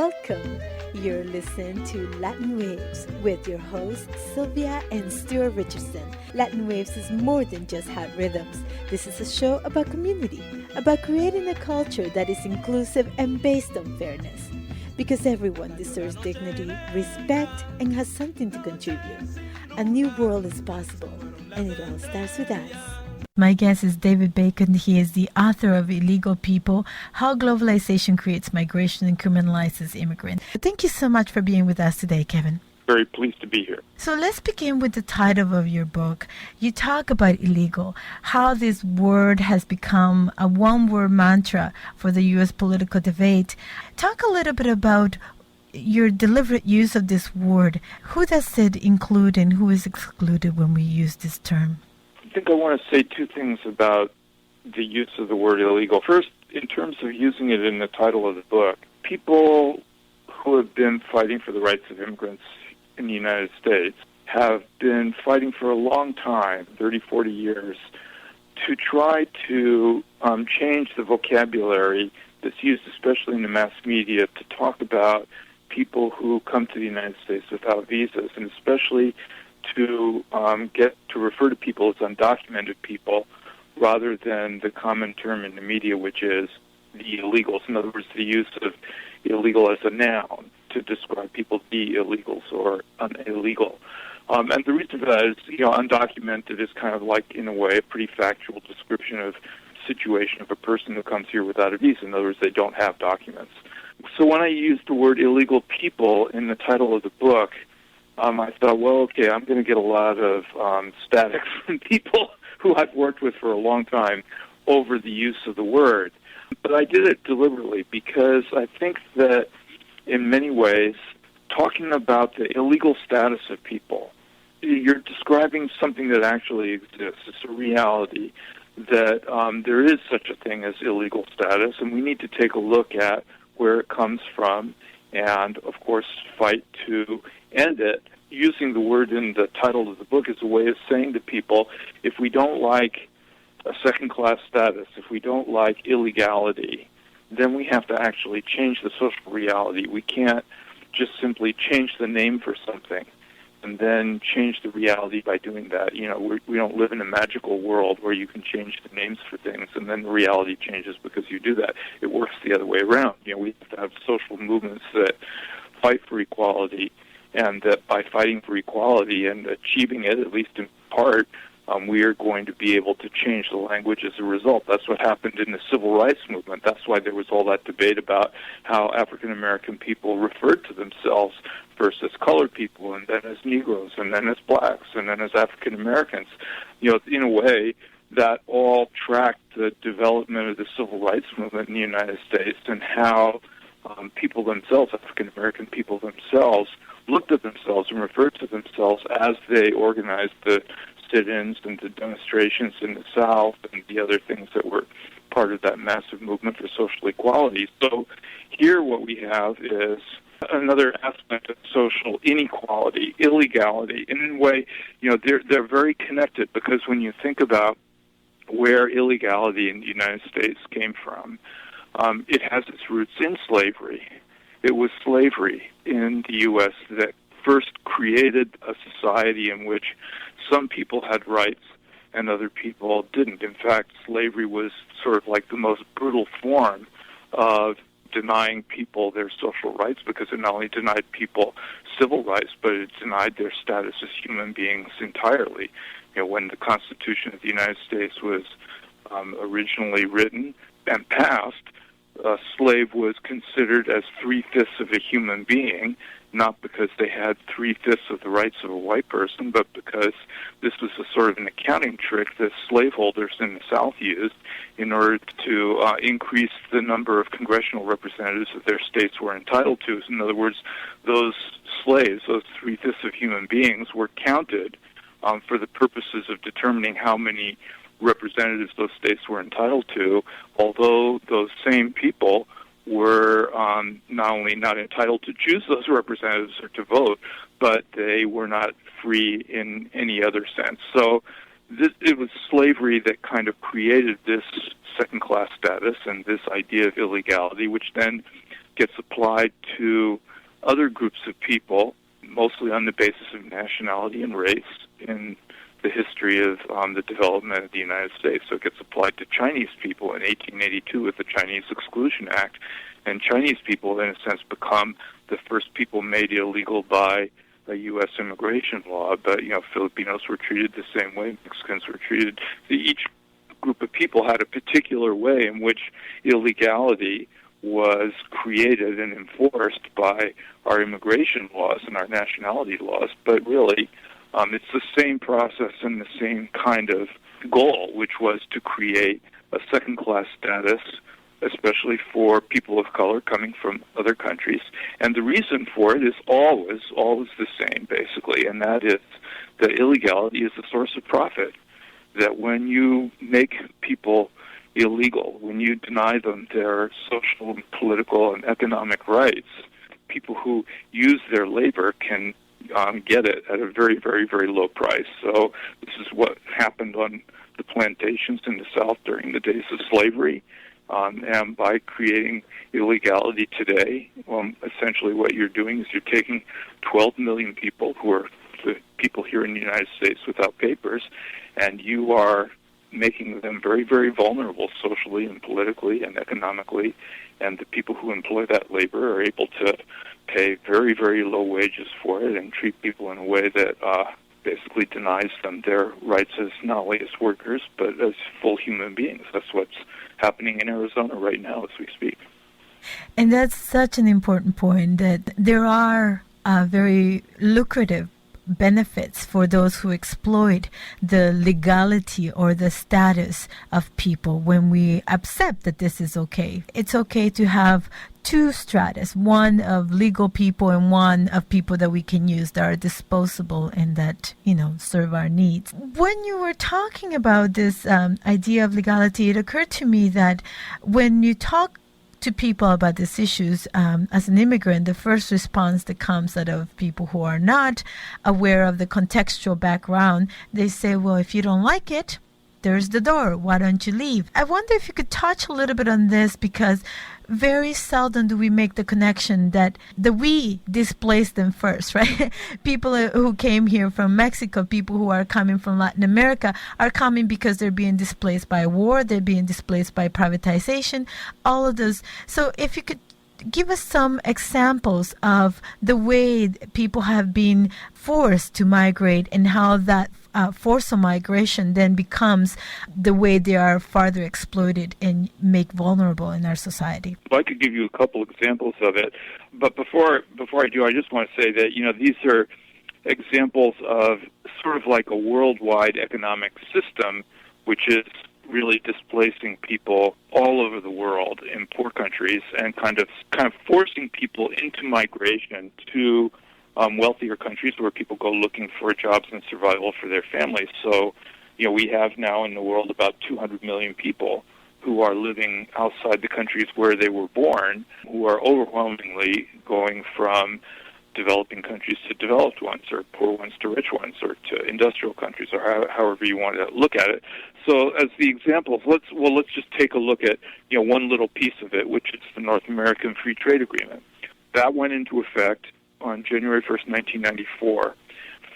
welcome. You're listening to Latin Waves with your hosts Sylvia and Stuart Richardson. Latin Waves is more than just hot rhythms. This is a show about community, about creating a culture that is inclusive and based on fairness. Because everyone deserves dignity, respect, and has something to contribute. A new world is possible, and it all starts with us. My guest is David Bacon. He is the author of Illegal People, How Globalization Creates Migration and Criminalizes Immigrants. Thank you so much for being with us today, Kevin. Very pleased to be here. So let's begin with the title of your book. You talk about illegal, how this word has become a one-word mantra for the U.S. political debate. Talk a little bit about your deliberate use of this word. Who does it include and who is excluded when we use this term? I think I want to say two things about the use of the word illegal. First, in terms of using it in the title of the book, people who have been fighting for the rights of immigrants in the United States have been fighting for a long time, 30, 40 years, to try to change the vocabulary that's used, especially in the mass media, to talk about people who come to the United States without visas, and especially to get to refer to people as undocumented people rather than the common term in the media, which is the illegals. In other words, the use of illegal as a noun to describe people, the illegals or illegal. And the reason for that is, undocumented is kind of like, in a way, a pretty factual description of the situation of a person who comes here without a visa. In other words, they don't have documents. So when I used the word illegal people in the title of the book, I thought, well, okay, I'm going to get a lot of static from people who I've worked with for a long time over the use of the word. But I did it deliberately because I think that in many ways, talking about the illegal status of people, you're describing something that actually exists. It's a reality that there is such a thing as illegal status, and we need to take a look at where it comes from and, of course, fight to end it. Using the word in the title of the book is a way of saying to people, if we don't like a second-class status, if we don't like illegality, then we have to actually change the social reality. We can't just simply change the name for something and then change the reality by doing that. We don't live in a magical world where you can change the names for things and then the reality changes because you do that. It works the other way around. We have to have social movements that fight for equality, and that by fighting for equality and achieving it, at least in part, we are going to be able to change the language as a result. That's what happened in the civil rights movement. That's why there was all that debate about how African-American people referred to themselves first as colored people, and then as Negroes, and then as blacks, and then as African-Americans. In a way, that all tracked the development of the civil rights movement in the United States and how people themselves, African-American people themselves, looked at themselves and referred to themselves as they organized the sit-ins and the demonstrations in the South and the other things that were part of that massive movement for social equality. So here what we have is another aspect of social inequality, illegality. And in a way, they're very connected, because when you think about where illegality in the United States came from, it has its roots in slavery. It was slavery in the U.S. that first created a society in which some people had rights and other people didn't. In fact, slavery was sort of like the most brutal form of denying people their social rights, because it not only denied people civil rights, but it denied their status as human beings entirely. When the Constitution of the United States was originally written and passed, a slave was considered as 3/5 of a human being, not because they had 3/5 of the rights of a white person, but because this was a sort of an accounting trick that slaveholders in the South used in order to increase the number of congressional representatives that their states were entitled to. In other words, those slaves, those 3/5 of human beings, were counted for the purposes of determining how many representatives those states were entitled to, although those same people were not only not entitled to choose those representatives or to vote, but they were not free in any other sense. So it was slavery that kind of created this second-class status and this idea of illegality, which then gets applied to other groups of people, mostly on the basis of nationality and race in the history of the development of the United States. So it gets applied to Chinese people in 1882 with the Chinese Exclusion Act, and Chinese people, in a sense, become the first people made illegal by a U.S. immigration law. But, Filipinos were treated the same way, Mexicans were treated. Each group of people had a particular way in which illegality was created and enforced by our immigration laws and our nationality laws, but really it's the same process and the same kind of goal, which was to create a second-class status, especially for people of color coming from other countries. And the reason for it is always the same, basically, and that is that illegality is the source of profit. That when you make people illegal, when you deny them their social, political, and economic rights, people who use their labor can get it at a very, very, very low price. So this is what happened on the plantations in the South during the days of slavery. And by creating illegality today, essentially what you're doing is you're taking 12 million people who are the people here in the United States without papers, and you are making them very, very vulnerable socially and politically and economically, and the people who employ that labor are able to pay very, very low wages for it and treat people in a way that basically denies them their rights as not only as workers but as full human beings. That's what's happening in Arizona right now as we speak. And that's such an important point, that there are very lucrative benefits for those who exploit the legality or the status of people when we accept that this is okay. It's okay to have two stratus, one of legal people and one of people that we can use that are disposable and that, serve our needs. When you were talking about this idea of legality, it occurred to me that when you talk to people about these issues, as an immigrant, the first response that comes out of people who are not aware of the contextual background, they say, well, if you don't like it, there's the door. Why don't you leave? I wonder if you could touch a little bit on this, because very seldom do we make the connection that we displaced them first, right? People who came here from Mexico, people who are coming from Latin America are coming because they're being displaced by war, they're being displaced by privatization, all of those. So if you could give us some examples of the way people have been forced to migrate and how that force of migration then becomes the way they are further exploited and make vulnerable in our society. Well, I could give you a couple examples of it, but before I do, I just want to say that these are examples of sort of like a worldwide economic system, which is really displacing people all over the world in poor countries and kind of forcing people into migration to wealthier countries where people go looking for jobs and survival for their families. So, we have now in the world about 200 million people who are living outside the countries where they were born, who are overwhelmingly going from developing countries to developed ones, or poor ones to rich ones, or to industrial countries, or however you want to look at it. So as the examples, let's just take a look at one little piece of it, which is the North American Free Trade Agreement. That went into effect on January 1st, 1994.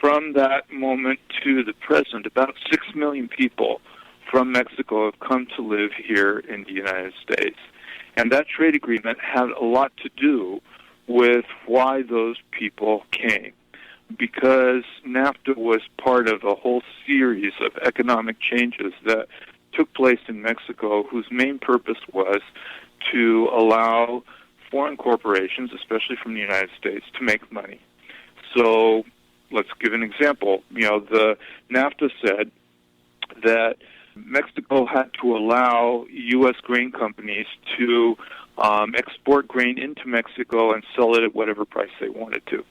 From that moment to the present, about 6 million people from Mexico have come to live here in the United States. And that trade agreement had a lot to do with why those people came, because NAFTA was part of a whole series of economic changes that took place in Mexico, whose main purpose was to allow foreign corporations, especially from the United States, to make money. So let's give an example. The NAFTA said that Mexico had to allow U.S. grain companies to export grain into Mexico and sell it at whatever price they wanted to.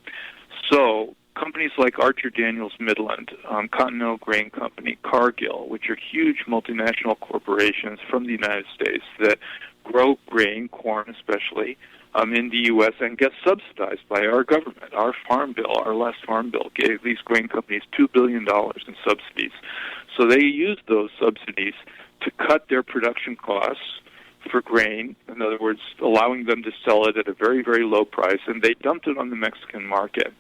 So companies like Archer Daniels Midland, Continental Grain Company, Cargill, which are huge multinational corporations from the United States that grow grain, corn especially, in the U.S. and get subsidized by our government. Our farm bill, our last farm bill, gave these grain companies $2 billion in subsidies. So they used those subsidies to cut their production costs for grain, in other words, allowing them to sell it at a very, very low price, and they dumped it on the Mexican market.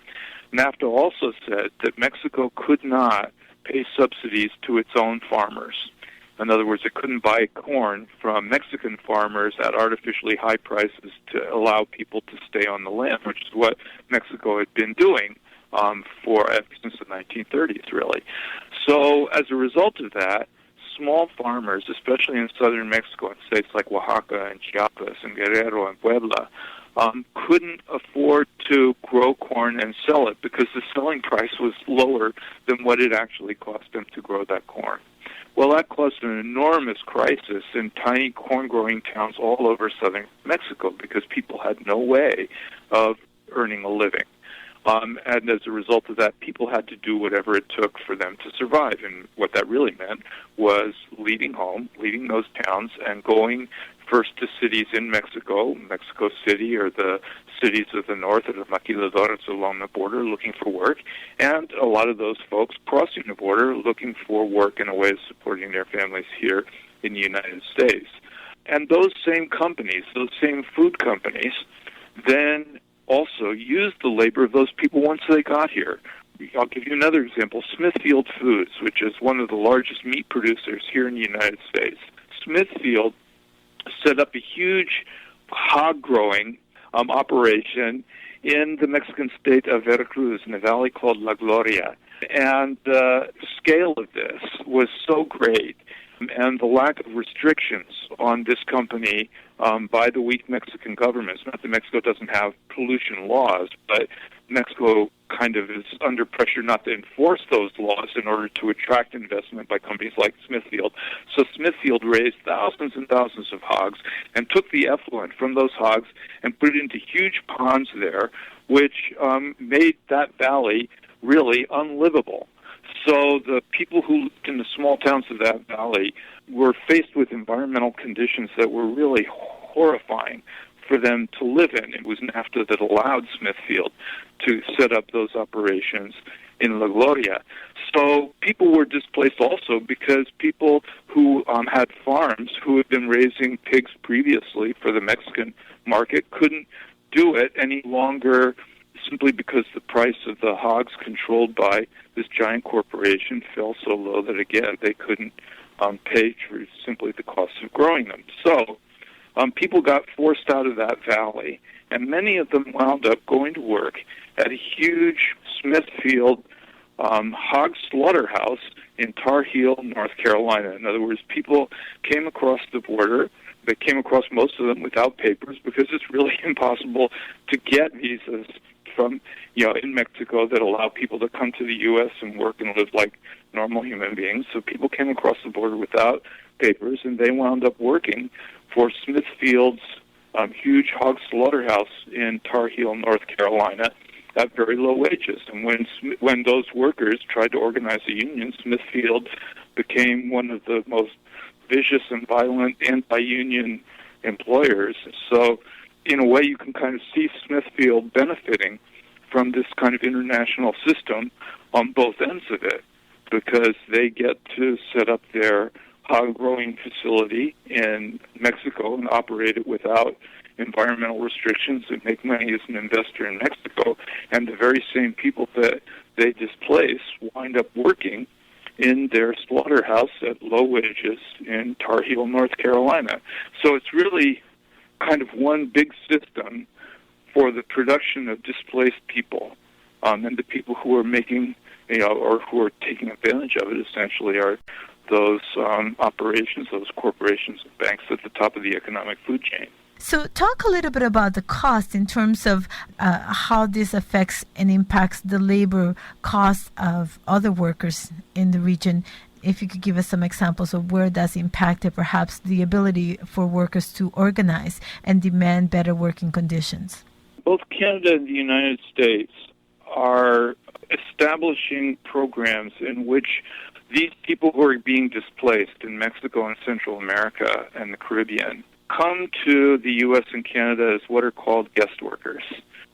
NAFTA also said that Mexico could not pay subsidies to its own farmers. In other words, it couldn't buy corn from Mexican farmers at artificially high prices to allow people to stay on the land, which is what Mexico had been doing ever since the 1930s, really. So as a result of that, small farmers, especially in southern Mexico, in states like Oaxaca and Chiapas and Guerrero and Puebla, couldn't afford to grow corn and sell it because the selling price was lower than what it actually cost them to grow that corn. Well, that caused an enormous crisis in tiny corn-growing towns all over southern Mexico because people had no way of earning a living. And as a result of that, people had to do whatever it took for them to survive. And what that really meant was leaving home, leaving those towns, and going first to cities in Mexico, Mexico City, or the cities of the north, or the maquiladoras along the border, looking for work. And a lot of those folks crossing the border, looking for work and a way of supporting their families here in the United States. And those same companies, those same food companies, then also used the labor of those people once they got here. I'll give you another example. Smithfield Foods, which is one of the largest meat producers here in the United States. Smithfield set up a huge hog-growing operation in the Mexican state of Veracruz in a valley called La Gloria. And the scale of this was so great, and the lack of restrictions on this company by the weak Mexican government. It's not that Mexico doesn't have pollution laws, but Mexico kind of is under pressure not to enforce those laws in order to attract investment by companies like Smithfield. So Smithfield raised thousands and thousands of hogs and took the effluent from those hogs and put it into huge ponds there, which made that valley really unlivable. So the people who lived in the small towns of that valley were faced with environmental conditions that were really horrifying for them to live in. It was NAFTA that allowed Smithfield to set up those operations in La Gloria. So people were displaced also because people who had farms, who had been raising pigs previously for the Mexican market, couldn't do it any longer simply because the price of the hogs controlled by this giant corporation fell so low that, again, they couldn't pay for simply the cost of growing them. So people got forced out of that valley, and many of them wound up going to work at a huge Smithfield hog slaughterhouse in Tar Heel, North Carolina. In other words, people came across the border. They came across, most of them, without papers because it's really impossible to get visas from, in Mexico that allow people to come to the U.S. and work and live like normal human beings. So people came across the border without papers, and they wound up working for Smithfield's huge hog slaughterhouse in Tar Heel, North Carolina, at very low wages. And when those workers tried to organize a union, Smithfield became one of the most vicious and violent anti-union employers. So in a way, you can kind of see Smithfield benefiting from this kind of international system on both ends of it, because they get to set up their hog growing facility in Mexico and operate it without environmental restrictions and make money as an investor in Mexico. And the very same people that they displace wind up working in their slaughterhouse at low wages in Tar Heel, North Carolina. So it's really kind of one big system for the production of displaced people. And the people who are making, or who are taking advantage of it, essentially, are those operations, those corporations and banks at the top of the economic food chain. So talk a little bit about the cost in terms of how this affects and impacts the labor costs of other workers in the region. If you could give us some examples of where that's impacted, perhaps the ability for workers to organize and demand better working conditions. Both Canada and the United States are establishing programs in which these people who are being displaced in Mexico and Central America and the Caribbean come to the U.S. and Canada as what are called guest workers.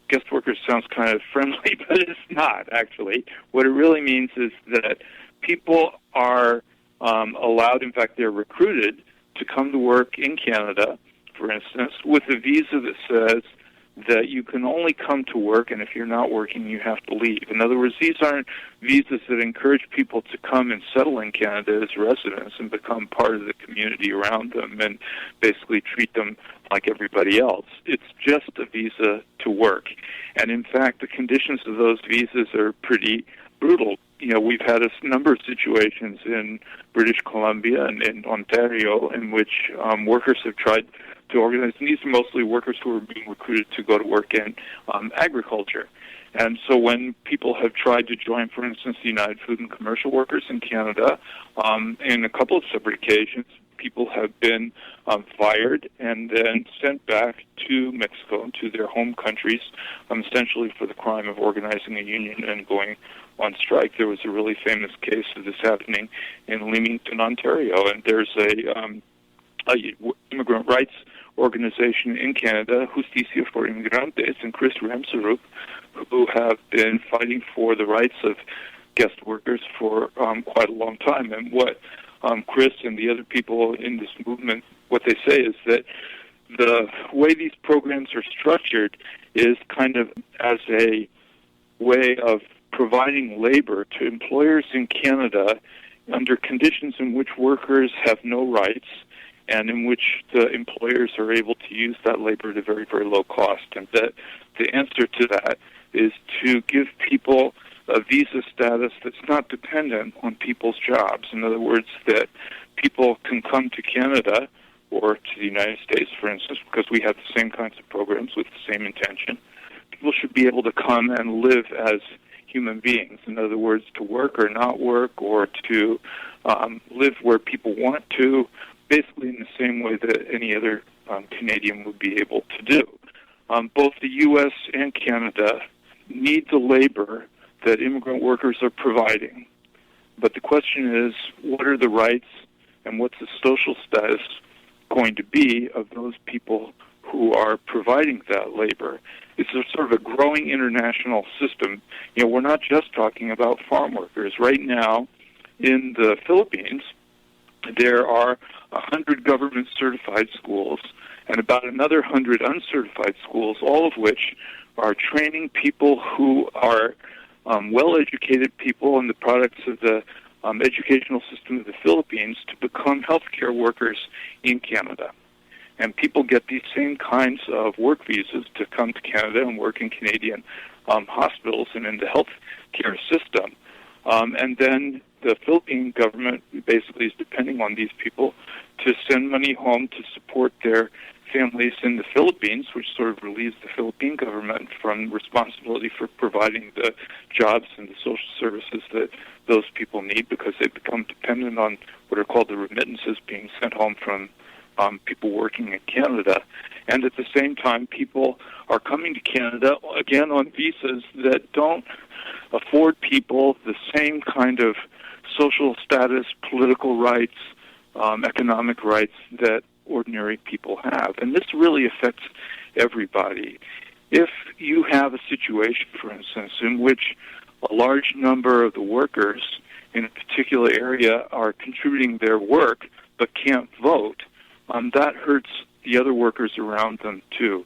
Guest workers sounds kind of friendly, but it's not, actually. What it really means is that people are allowed, in fact, they're recruited to come to work in Canada, for instance, with a visa that says that you can only come to work, and if you're not working, you have to leave. In other words, these aren't visas that encourage people to come and settle in Canada as residents and become part of the community around them and basically treat them like everybody else. It's just a visa to work. And in fact, the conditions of those visas are pretty brutal. We've had a number of situations in British Columbia and in Ontario in which workers have tried to organize, and these are mostly workers who are being recruited to go to work in agriculture. And so when people have tried to join, for instance, the United Food and Commercial Workers in Canada, in a couple of separate occasions, people have been fired and then sent back to Mexico, to their home countries, essentially for the crime of organizing a union and going on strike. There was a really famous case of this happening in Leamington, Ontario, and there's a immigrant rights organization in Canada, Justicia for Inmigrantes, and Chris Ramsarup, who have been fighting for the rights of guest workers for quite a long time. And what Chris and the other people in this movement, what they say is that the way these programs are structured is kind of as a way of providing labor to employers in Canada under conditions in which workers have no rights and in which the employers are able to use that labor at a very, very low cost. And that the answer to that is to give people a visa status that's not dependent on people's jobs. In other words, that people can come to Canada or to the United States, for instance, because we have the same kinds of programs with the same intention. People should be able to come and live as human beings. In other words, to work or not work, or to live where people want to, basically in the same way that any other Canadian would be able to do. Both the U.S. and Canada need the labor that immigrant workers are providing. But the question is, what are the rights and what's the social status going to be of those people who are providing that labor? It's a sort of a growing international system. We're not just talking about farm workers. Right now, in the Philippines, there are 100 government-certified schools and about another 100 uncertified schools, all of which are training people who are well-educated people and the products of the educational system of the Philippines to become healthcare workers in Canada. And people get these same kinds of work visas to come to Canada and work in Canadian hospitals and in the healthcare system. And then the Philippine government basically is depending on these people to send money home to support their families in the Philippines, which sort of relieves the Philippine government from responsibility for providing the jobs and the social services that those people need, because they become dependent on what are called the remittances being sent home from people working in Canada. And at the same time, people are coming to Canada, again, on visas that don't afford people the same kind of social status, political rights, economic rights that ordinary people have. And this really affects everybody. If you have a situation, for instance, in which a large number of the workers in a particular area are contributing their work but can't vote, that hurts the other workers around them too.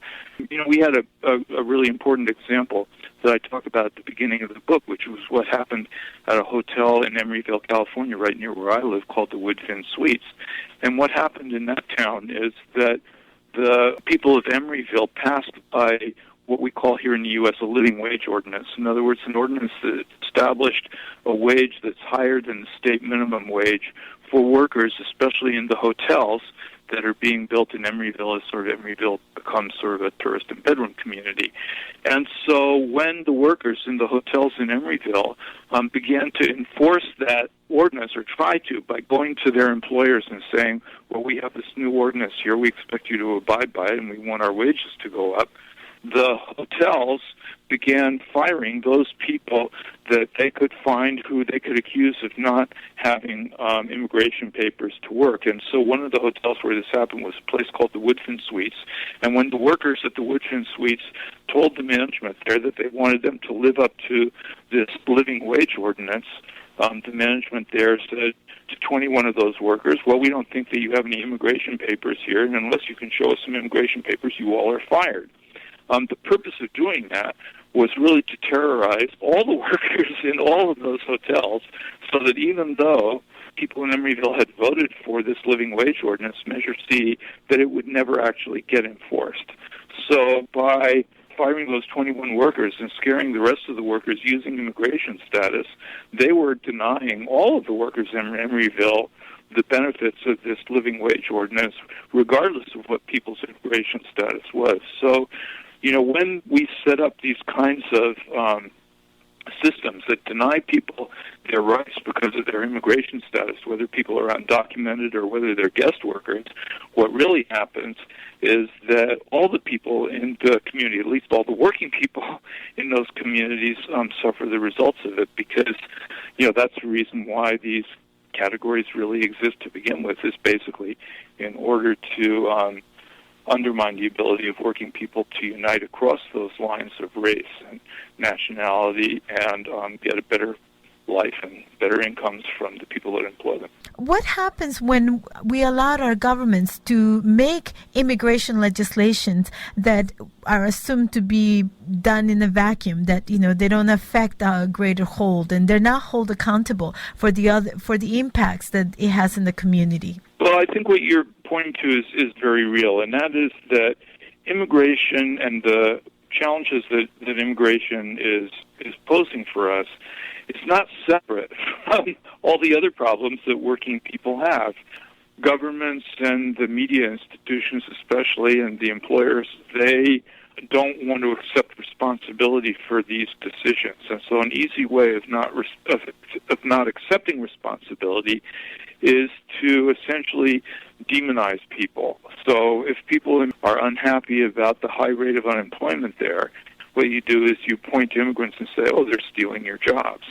We had a really important example that I talk about at the beginning of the book, which was what happened at a hotel in Emeryville, California, right near where I live, called the Woodfin Suites. And what happened in that town is that the people of Emeryville passed by what we call here in the U.S. a living wage ordinance. In other words, an ordinance that established a wage that's higher than the state minimum wage for workers, especially in the hotels that are being built in Emeryville, as sort of Emeryville becomes sort of a tourist and bedroom community. And so when the workers in the hotels in Emeryville began to enforce that ordinance, or try to, by going to their employers and saying, well, we have this new ordinance here, we expect you to abide by it, and we want our wages to go up, the hotels began firing those people that they could find who they could accuse of not having immigration papers to work. And so one of the hotels where this happened was a place called the Woodfin Suites. And when the workers at the Woodfin Suites told the management there that they wanted them to live up to this living wage ordinance, the management there said to 21 of those workers, well, we don't think that you have any immigration papers here, and unless you can show us some immigration papers, you all are fired. The purpose of doing that was really to terrorize all the workers in all of those hotels, so that even though people in Emeryville had voted for this living wage ordinance, Measure C, that it would never actually get enforced. So by firing those 21 workers and scaring the rest of the workers using immigration status, they were denying all of the workers in Emeryville the benefits of this living wage ordinance, regardless of what people's immigration status was. So, when we set up these kinds of systems that deny people their rights because of their immigration status, whether people are undocumented or whether they're guest workers, what really happens is that all the people in the community, at least all the working people in those communities, suffer the results of it, because, that's the reason why these categories really exist to begin with, is basically in order to undermine the ability of working people to unite across those lines of race and nationality and get a better life and better incomes from the people that employ them. What happens when we allowed our governments to make immigration legislations that are assumed to be done in a vacuum, that they don't affect a greater whole, and they're not held accountable for the impacts that it has in the community? Well, I think what you're pointing to is very real, and that is that immigration and the challenges that immigration is posing for us, it's not separate from all the other problems that working people have. Governments and the media institutions especially, and the employers, they don't want to accept responsibility for these decisions. And so an easy way of not accepting responsibility is to essentially demonize people. So if people are unhappy about the high rate of unemployment there, what you do is you point to immigrants and say, oh, they're stealing your jobs.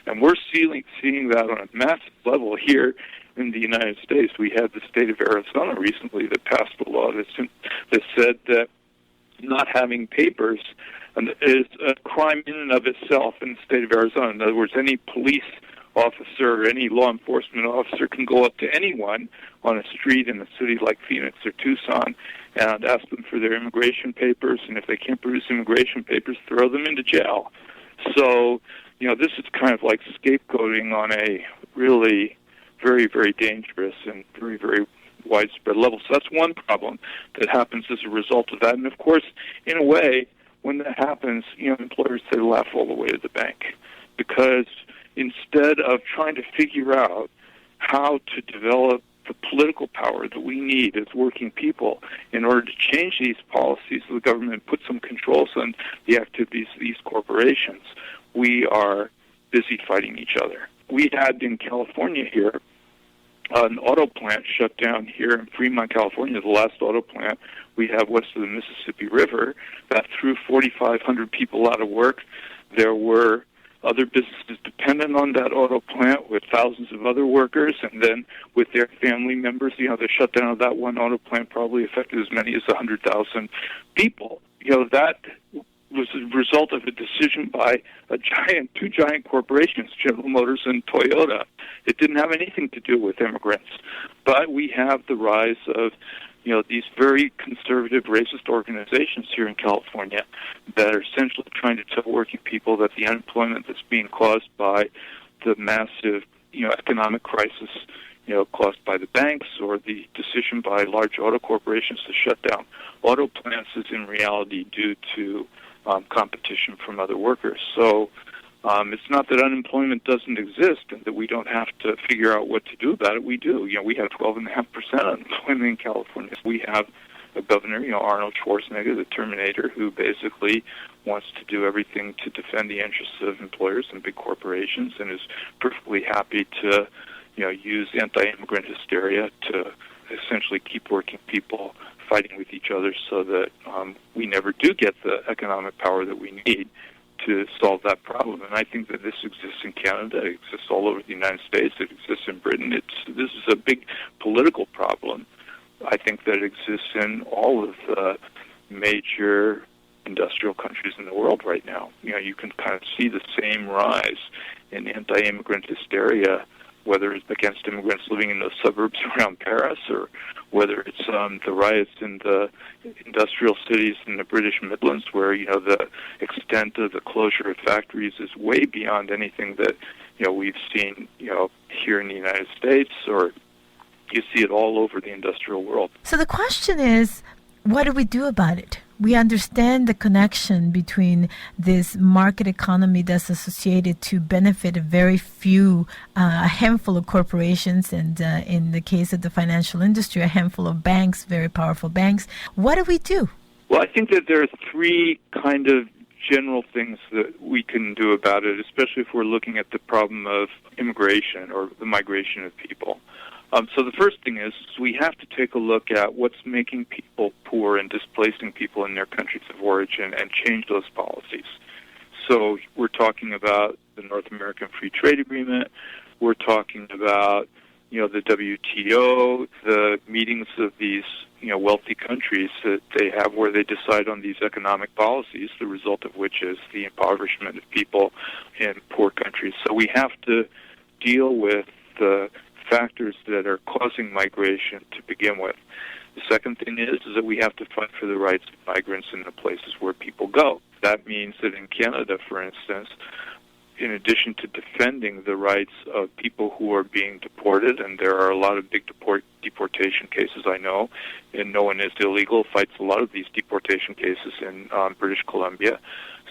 And we're seeing that on a massive level here in the United States. We had the state of Arizona recently that passed a law that said that not having papers is a crime in and of itself in the state of Arizona. In other words, any police officer or any law enforcement officer can go up to anyone on a street in a city like Phoenix or Tucson and ask them for their immigration papers, and if they can't produce immigration papers, throw them into jail. So, this is kind of like scapegoating on a really very, very dangerous and very, very widespread level. So that's one problem that happens as a result of that. And, of course, in a way, when that happens, employers, they laugh all the way to the bank, because instead of trying to figure out how to develop the political power that we need as working people in order to change these policies, the government put some controls on the activities of these corporations, we are busy fighting each other. We had in California here an auto plant shut down here in Fremont, California, the last auto plant we have west of the Mississippi River, that threw 4,500 people out of work. There were other businesses dependent on that auto plant with thousands of other workers, and then with their family members. The shutdown of that one auto plant probably affected as many as 100,000 people. That was a result of a decision by two giant corporations, General Motors and Toyota. It didn't have anything to do with immigrants. But we have the rise of these very conservative racist organizations here in California that are essentially trying to tell working people that the unemployment that's being caused by the massive, economic crisis, caused by the banks or the decision by large auto corporations to shut down auto plants is in reality due to competition from other workers. So it's not that unemployment doesn't exist and that we don't have to figure out what to do about it. We do. We have 12.5% unemployment in California. We have a governor, Arnold Schwarzenegger, the Terminator, who basically wants to do everything to defend the interests of employers and big corporations, and is perfectly happy to, use anti-immigrant hysteria to essentially keep working people fighting with each other so that we never do get the economic power that we need to solve that problem. And I think that this exists in Canada, it exists all over the United States, it exists in Britain. This is a big political problem. I think that exists in all of the major industrial countries in the world right now. You can kind of see the same rise in anti-immigrant hysteria, whether it's against immigrants living in the suburbs around Paris, or whether it's the riots in the industrial cities in the British Midlands, where the extent of the closure of factories is way beyond anything that we've seen here in the United States, or you see it all over the industrial world. So the question is, what do we do about it? We understand the connection between this market economy that's associated to benefit a very few, a handful of corporations, and in the case of the financial industry, a handful of banks, very powerful banks. What do we do? Well, I think that there are three kind of general things that we can do about it, especially if we're looking at the problem of immigration or the migration of people. So the first thing is we have to take a look at what's making people poor and displacing people in their countries of origin and change those policies. So we're talking about the North American Free Trade Agreement. We're talking about, the WTO, the meetings of these, wealthy countries that they have where they decide on these economic policies, the result of which is the impoverishment of people in poor countries. So we have to deal with the factors that are causing migration to begin with. The second thing is that we have to fight for the rights of migrants in the places where people go. That means that in Canada, for instance, in addition to defending the rights of people who are being deported, and there are a lot of big deportation cases I know, and No One Is Illegal fights a lot of these deportation cases in British Columbia.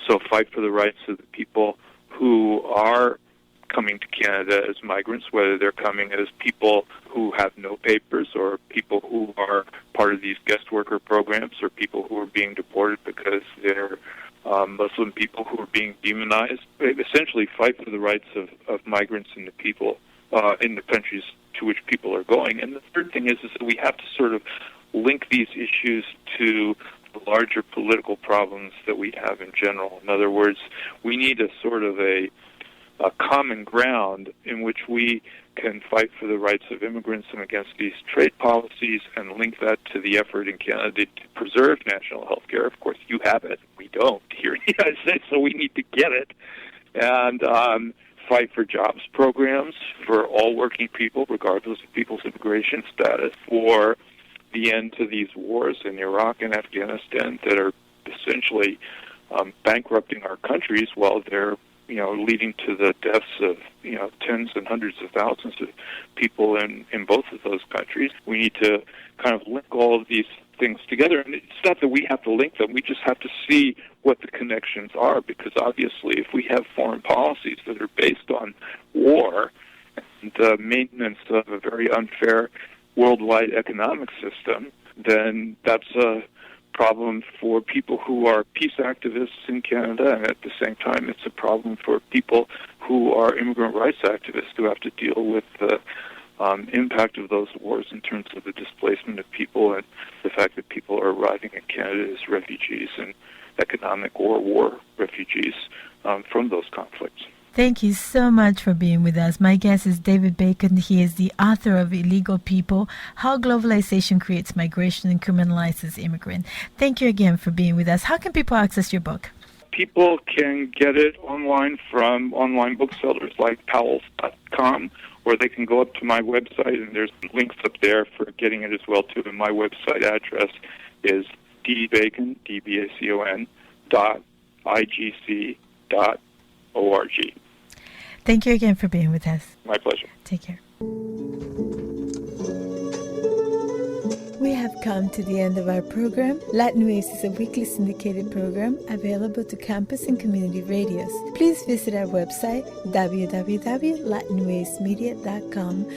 So fight for the rights of the people who are coming to Canada as migrants, whether they're coming as people who have no papers, or people who are part of these guest worker programs, or people who are being deported because they're Muslim people who are being demonized. Essentially fight for the rights of migrants and the people in the countries to which people are going. And the third thing is that we have to sort of link these issues to the larger political problems that we have in general. In other words, we need a sort of a common ground in which we can fight for the rights of immigrants and against these trade policies, and link that to the effort in Canada to preserve national health care. Of course, you have it. We don't here in the United States, so we need to get it. And fight for jobs programs for all working people, regardless of people's immigration status, for the end to these wars in Iraq and Afghanistan that are essentially bankrupting our countries while they're leading to the deaths of, tens and hundreds of thousands of people in both of those countries. We need to kind of link all of these things together. And it's not that we have to link them. We just have to see what the connections are, because obviously if we have foreign policies that are based on war and the maintenance of a very unfair worldwide economic system, then that's a problem for people who are peace activists in Canada, and at the same time it's a problem for people who are immigrant rights activists who have to deal with the impact of those wars in terms of the displacement of people and the fact that people are arriving in Canada as refugees and economic or war refugees from those conflicts. Thank you so much for being with us. My guest is David Bacon. He is the author of Illegal People, How Globalization Creates Migration and Criminalizes Immigrants. Thank you again for being with us. How can people access your book? People can get it online from online booksellers like powells.com, or they can go up to my website, and there's links up there for getting it as well, too. And my website address is dbacon, D-B-A-C-O-N, .igc.org. Thank you again for being with us. My pleasure. Take care. We have come to the end of our program. Latin Waves is a weekly syndicated program available to campus and community radios. Please visit our website, www.latinwavesmedia.com,